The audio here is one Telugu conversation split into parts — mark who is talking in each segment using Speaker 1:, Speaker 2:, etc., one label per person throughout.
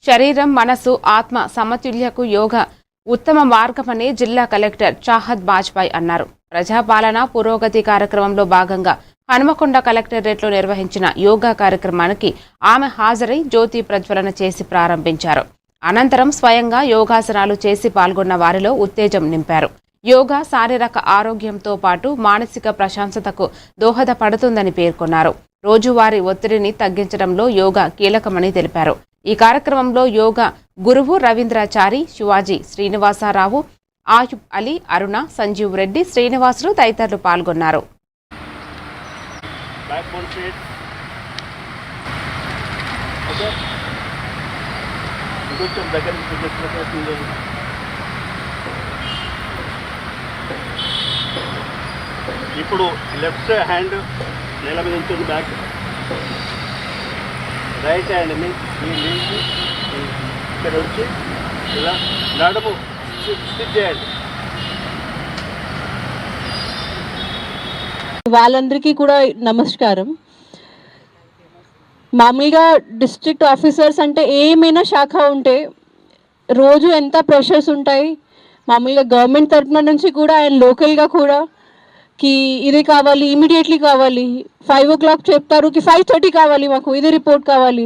Speaker 1: శరీరం మనసు ఆత్మ సమతుల్యకు యోగా ఉత్తమ మార్గమని జిల్లా కలెక్టర్ చాహద్ బాజ్పాయ్ అన్నారు. ప్రజాపాలన పురోగతి కార్యక్రమంలో భాగంగా హనుమకొండ కలెక్టరేట్లో నిర్వహించిన యోగా కార్యక్రమానికి ఆమె హాజరై జ్యోతి ప్రజ్వలన చేసి ప్రారంభించారు. అనంతరం స్వయంగా యోగాసనాలు చేసి పాల్గొన్న వారిలో ఉత్తేజం నింపారు. యోగా శారీరక ఆరోగ్యంతో పాటు మానసిక ప్రశాంతతకు దోహదపడుతుందని పేర్కొన్నారు. రోజువారీ ఒత్తిడిని తగ్గించడంలో యోగా కీలకమని తెలిపారు. ఈ కార్యక్రమంలో యోగా గురువు రవీంద్రాచారి, శివాజీ శ్రీనివాసరావు, ఆయుబ్ అలీ, అరుణ, సంజీవ్ రెడ్డి, శ్రీనివాసులు తదితరులు పాల్గొన్నారు.
Speaker 2: ఇప్పుడు లెఫ్ట్ హ్యాండ్ నేల మీద ఉంటుంది, బ్యాక్ రైట్ హ్యాండ్ని లేచి ఇక్కడ వచ్చి ఇలా నడుము స్టిచ్ చేయండి.
Speaker 3: వాళ్ళందరికీ కూడా నమస్కారం. మామూలుగా డిస్ట్రిక్ట్ ఆఫీసర్స్ అంటే ఏమైనా శాఖ ఉంటే రోజు ఎంత ప్రెషర్స్ ఉంటాయి. మామూలుగా గవర్నమెంట్ తరఫున నుంచి కూడా అండ్ లోకల్గా కూడా కి ఇది కావాలి, ఇమీడియట్లీ కావాలి, 5 o'clock చెప్తారు కి 5:30 కావాలి, మాకు ఇది రిపోర్ట్ కావాలి.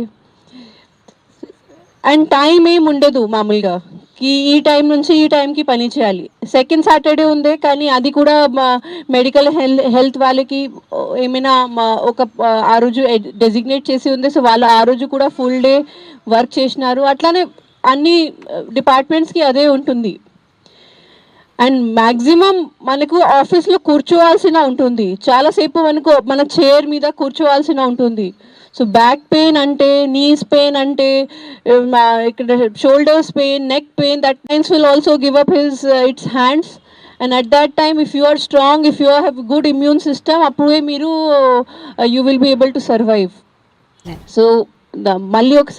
Speaker 3: అండ్ టైం ఏం ఉండదు మామూలుగా కి ఈ టైం నుంచి ఈ టైంకి పని చేయాలి. సెకండ్ సాటర్డే ఉంది కానీ అది కూడా మెడికల్ హెల్త్ వాళ్ళకి ఏమైనా ఒక ఆ రోజు డెసిగ్నేట్ చేసి ఉంది. సో వాళ్ళు ఆ రోజు కూడా ఫుల్ డే వర్క్ చేసినారు. అట్లానే అన్ని డిపార్ట్మెంట్స్కి అదే ఉంటుంది. అండ్ మ్యాక్సిమం మనకు ఆఫీస్లో కూర్చోవాల్సిన ఉంటుంది, చాలాసేపు మన చైర్ మీద కూర్చోవాల్సిన ఉంటుంది. సో బ్యాక్ పెయిన్ అంటే, నీస్ పెయిన్ అంటే, ఇక్కడ shoulders pain, neck pain, that times will also give up its hands. And at that time if you are strong, if you have good immune system, అప్పుడే మీరు you will be able to survive. So మళ్ళీ ఒకసారి